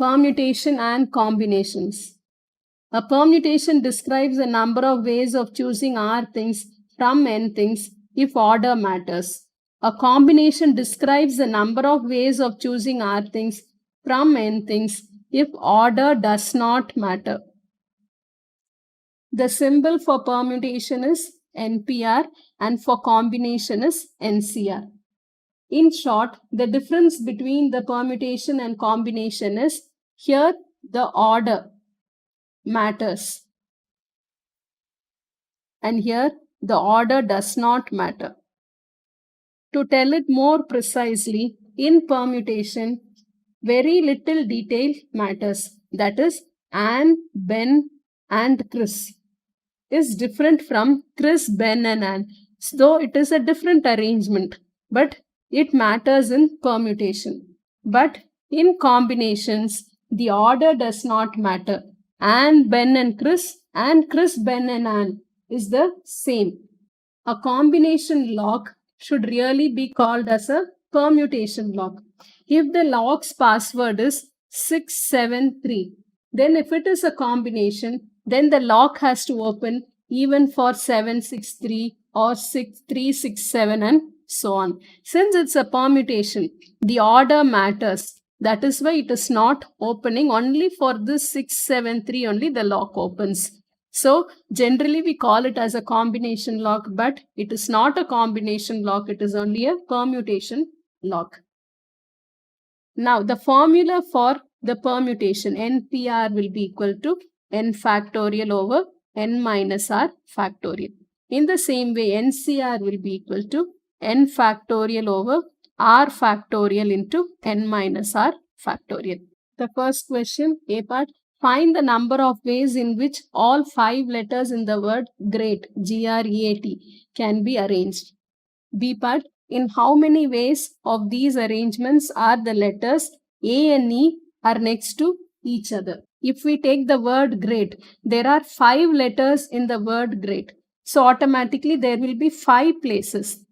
Permutation and combinations. A permutation describes a number of ways of choosing R things from N things if order matters. A combination describes the number of ways of choosing R things from N things if order does not matter. The symbol for permutation is NPR and for combination is NCR. In short, the difference between the permutation and combination is here the order matters and here the order does not matter. To tell it more precisely, in permutation, very little detail matters. That is, Anne, Ben and Chris is different from Chris, Ben and Anne, though it is a different arrangement, but it matters in permutation. But in combinations, the order does not matter. Anne, Ben and Chris, Ben and Anne is the same. A combination lock should really be called as a permutation lock. If the lock's password is 673, then if it is a combination, then the lock has to open even for 763 or 6367 and so on. Since it's a permutation, the order matters. That is why it is not opening. Only for this 673 only the lock opens. So generally we call it as a combination lock, but it is not a combination lock. It is only a permutation lock. Now the formula for the permutation NPR will be equal to N factorial over N minus R factorial. In the same way, NCR will be equal to N factorial over R factorial into N minus R factorial. The first question, A part, find the number of ways in which all 5 letters in the word great, G-R-E-A-T, can be arranged. B part, in how many ways of these arrangements are the letters A and E are next to each other? If we take the word great, there are 5 letters in the word great. So automatically there will be 5 places.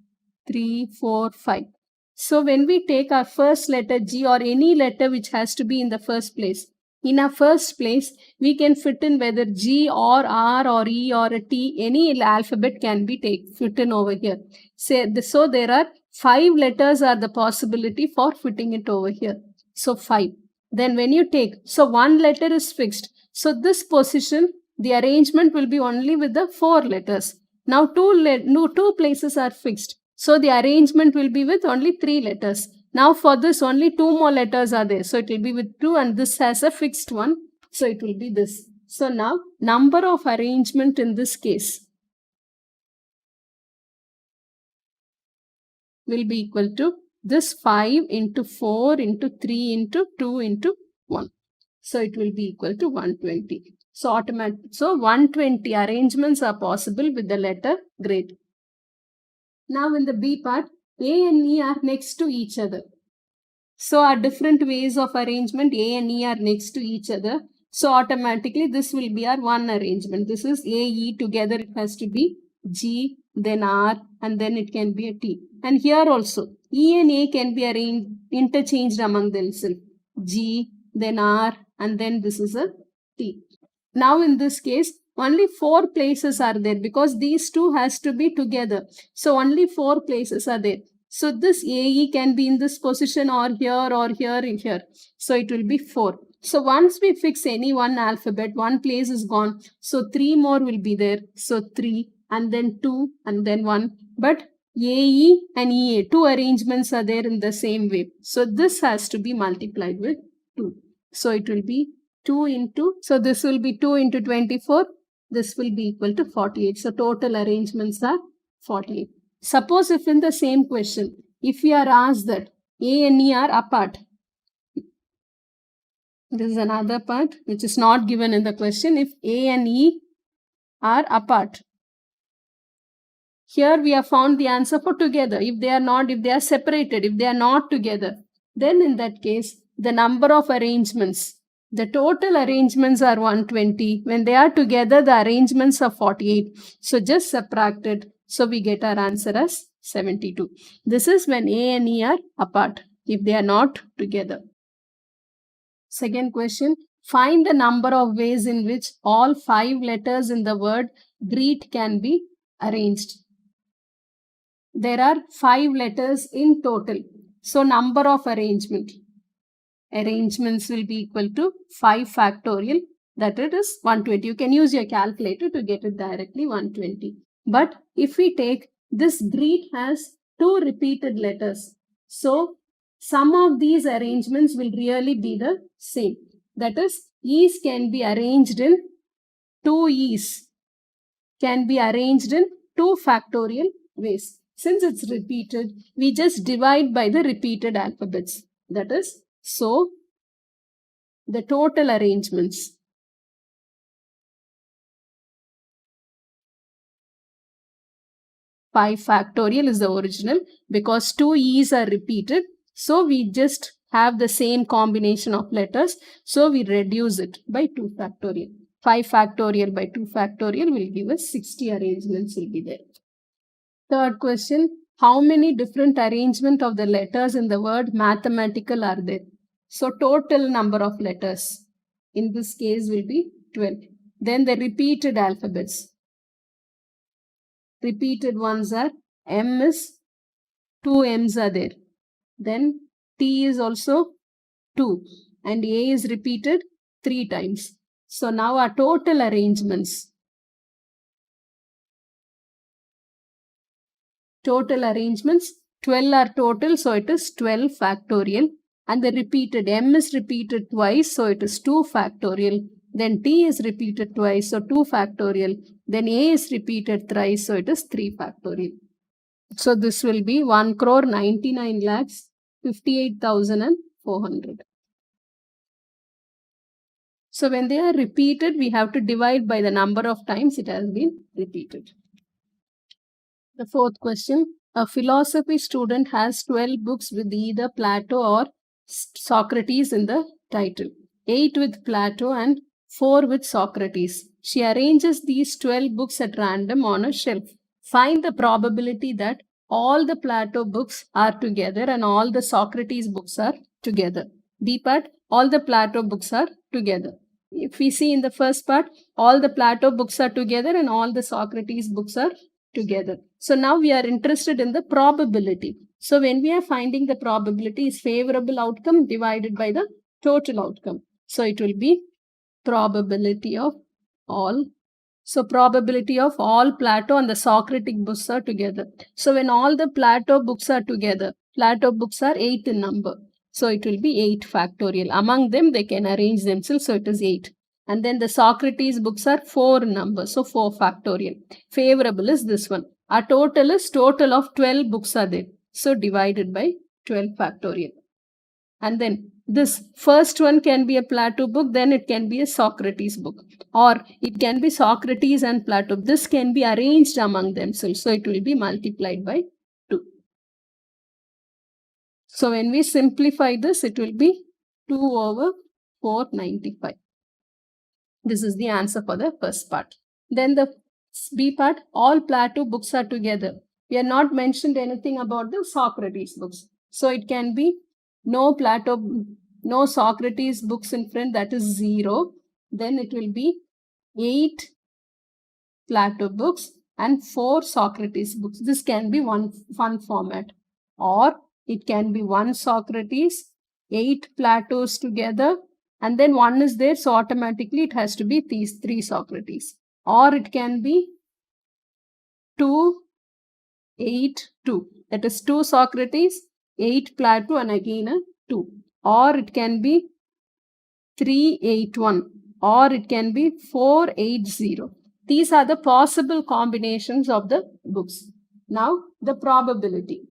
3, 4, 5. So when we take our first letter G or any letter which has to be in the first place, in our first place, we can fit in whether G or R or E or a T, any alphabet can be fit in over here. So there are 5 letters are the possibility for fitting it over here. So 5. Then when you take, so 1 letter is fixed. So this position, the arrangement will be only with the 4 letters. Now 2 places are fixed. So the arrangement will be with only 3 letters. Now for this only 2 more letters are there. So it will be with 2 and this has a fixed one. So it will be this. So now number of arrangement in this case will be equal to this 5 into 4 into 3 into 2 into 1. So it will be equal to 120. So 120 arrangements are possible with the letter great. Now in the B part, A and E are next to each other. So are different ways of arrangement. A and E are next to each other. So automatically this will be our one arrangement. This is A, E together. It has to be G, then R, and then it can be a T. And here also, E and A can be interchanged among themselves. G, then R, and then this is a T. Now in this case, only 4 places are there because these two has to be together. So only 4 places are there. So this AE can be in this position or here or here. So it will be 4. So once we fix any one alphabet, 1 place is gone. So 3 more will be there. So 3 and then 2 and then 1. But AE and EA, 2 arrangements are there in the same way. So this has to be multiplied with 2. So it will be 2 into, so this will be 2 into 24. This will be equal to 48. So total arrangements are 48. Suppose if in the same question, if we are asked that A and E are apart. This is another part which is not given in the question. If A and E are apart. Here we have found the answer for together. If they are not, if they are separated, if they are not together, then in that case, the number of arrangements, the total arrangements are 120. When they are together, the arrangements are 48. So just subtract it. So we get our answer as 72. This is when A and E are apart, if they are not together. Second question, find the number of ways in which all 5 letters in the word greet can be arranged. There are 5 letters in total. So number of arrangements will be equal to 5 factorial, that it is 120. You can use your calculator to get it directly, 120. But if we take this greet has 2 repeated letters. So some of these arrangements will really be the same. That is, E's can be arranged in 2 E's, can be arranged in 2 factorial ways. Since it's repeated, we just divide by the repeated alphabets. That is, so the total arrangements. Five factorial is the original because 2 E's are repeated. So we just have the same combination of letters. So we reduce it by 2 factorial. 5 factorial by 2 factorial will give us 60 arrangements will be there. Third question, how many different arrangement of the letters in the word mathematical are there? So total number of letters in this case will be 12. Then the repeated alphabets. Repeated ones are M is 2 M's are there. Then T is also 2 and A is repeated 3 times. So now our total arrangements. Total arrangements 12 are total, so it is 12 factorial. And the repeated M is repeated twice, so it is 2 factorial. Then T is repeated twice, so 2 factorial. Then A is repeated thrice, so it is 3 factorial. So this will be 1,99,58,400. So when they are repeated, we have to divide by the number of times it has been repeated. The fourth question, a philosophy student has 12 books with either Plato or Socrates in the title, 8 with Plato and 4 with Socrates. She arranges these 12 books at random on a shelf. Find the probability that all the Plato books are together and all the Socrates books are together. B part, all the Plato books are together. If we see in the first part, all the Plato books are together and all the Socrates books are together. So now we are interested in the probability. So when we are finding the probability is favorable outcome divided by the total outcome. So it will be probability of all. So probability of all Plato and the Socratic books are together. So when all the Plato books are together, Plato books are 8 in number. So it will be 8 factorial. Among them, they can arrange themselves. So it is 8. And then the Socrates books are 4 in number. So 4 factorial. Favorable is this one. Our total is total of 12 books are there. So divided by 12 factorial. And then this first one can be a Plato book, then it can be a Socrates book. Or it can be Socrates and Plato. This can be arranged among themselves. So it will be multiplied by 2. So when we simplify this, it will be 2 over 495. This is the answer for the first part. Then the B part, all Plato books are together. We have not mentioned anything about the Socrates books. So it can be no Plato, no Socrates books in front, that is 0. Then it will be 8 Plato books and 4 Socrates books. This can be one format. Or it can be 1 Socrates, 8 Platos together, and then 1 is there, so automatically it has to be these 3 Socrates. Or it can be 2, 8, 2. That is 2 Socrates, 8 Plato, and again a 2. Or it can be 3, 8, 1. Or it can be 4, 8, 0. These are the possible combinations of the books. Now the probability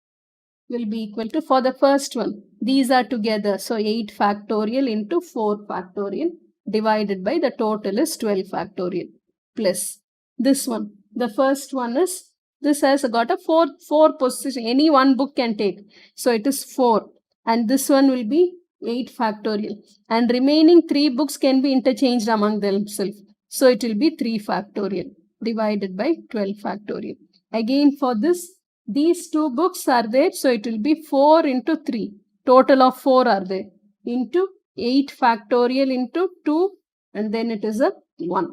will be equal to, for the first one, these are together. So 8 factorial into 4 factorial divided by the total is 12 factorial plus this one. The first one is, this has got a 4 position. Any one book can take. So it is 4. And this one will be 8 factorial. And remaining 3 books can be interchanged among themselves. So it will be 3 factorial divided by 12 factorial. Again for this, these 2 books are there. So it will be 4 into 3. Total of 4 are there. Into 8 factorial into 2 and then it is a 1.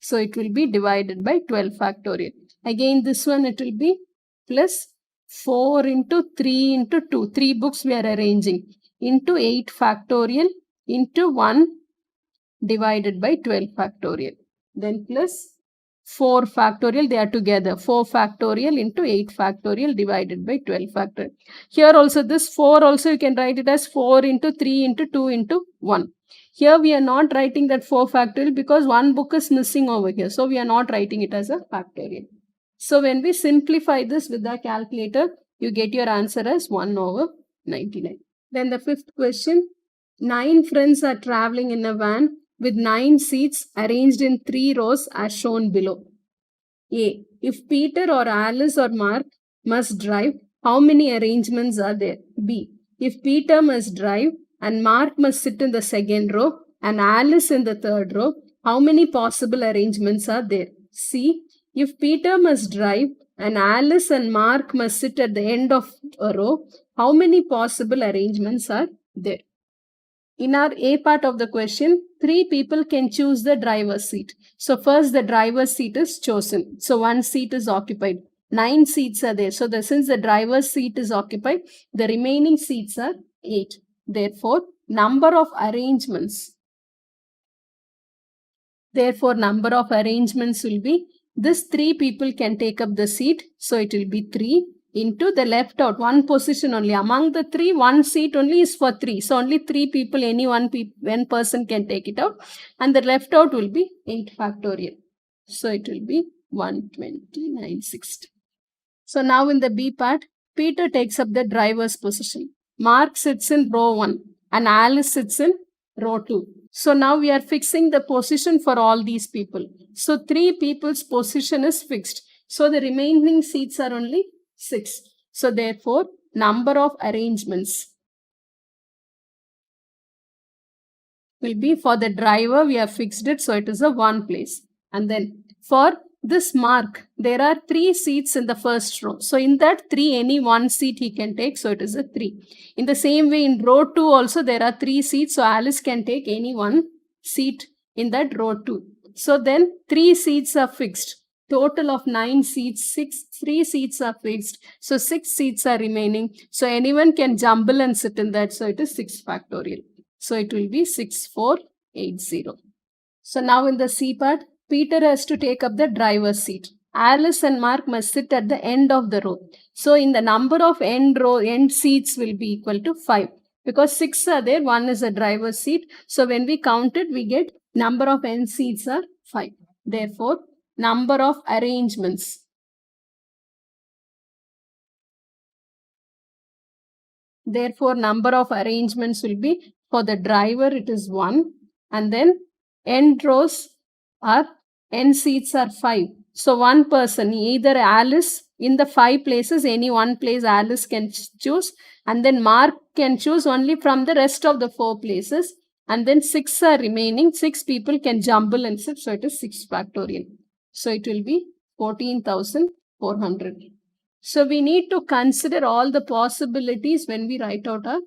So it will be divided by 12 factorial. Again this one it will be plus 4 into 3 into 2. 3 books we are arranging into 8 factorial into 1 divided by 12 factorial. Then plus 4 factorial, they are together. 4 factorial into 8 factorial divided by 12 factorial. Here also this 4 also you can write it as 4 into 3 into 2 into 1. Here we are not writing that 4 factorial because one book is missing over here. So we are not writing it as a factorial. So when we simplify this with the calculator, you get your answer as 1 over 99. Then the fifth question, 9 friends are traveling in a van with 9 seats arranged in 3 rows as shown below. A. If Peter or Alice or Mark must drive, how many arrangements are there? B. If Peter must drive and Mark must sit in the second row and Alice in the third row, how many possible arrangements are there? C. If Peter must drive and Alice and Mark must sit at the end of a row, how many possible arrangements are there? In our A part of the question, 3 people can choose the driver's seat. So first the driver's seat is chosen. So 1 seat is occupied. 9 seats are there. So since the driver's seat is occupied, the remaining seats are 8. Therefore, number of arrangements will be, this 3 people can take up the seat. So it will be 3 into the left out, 1 position only. Among the 3, 1 seat only is for 3. So only 3 people, any one person can take it out. And the left out will be 8 factorial. So it will be 12960. So now in the B part, Peter takes up the driver's position. Mark sits in row 1 and Alice sits in row 2. So now we are fixing the position for all these people. So 3 people's position is fixed. So the remaining seats are only 6. So therefore, number of arrangements will be, for the driver, we have fixed it. So it is a 1 place. And then for this Mark, there are 3 seats in the first row. So in that 3, any 1 seat he can take. So it is a 3. In the same way, in row 2 also there are 3 seats. So Alice can take any 1 seat in that row 2. So then 3 seats are fixed. Total of 9 seats, 3 seats are fixed. So 6 seats are remaining. So anyone can jumble and sit in that. So it is 6 factorial. So it will be 6480. So now in the C part, Peter has to take up the driver's seat. Alice and Mark must sit at the end of the row. So in the number of end seats will be equal to 5. Because 6 are there, 1 is a driver's seat. So when we count it, we get number of end seats are 5. Therefore, number of arrangements will be, for the driver it is 1, and then end seats are 5. So one person, either Alice, in the 5 places, any 1 place Alice can choose, and then Mark can choose only from the rest of the 4 places, and then 6 are remaining. 6 people can jumble and sit. So it is 6 factorial. So it will be 14,400. So we need to consider all the possibilities when we write out our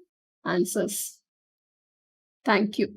answers. Thank you.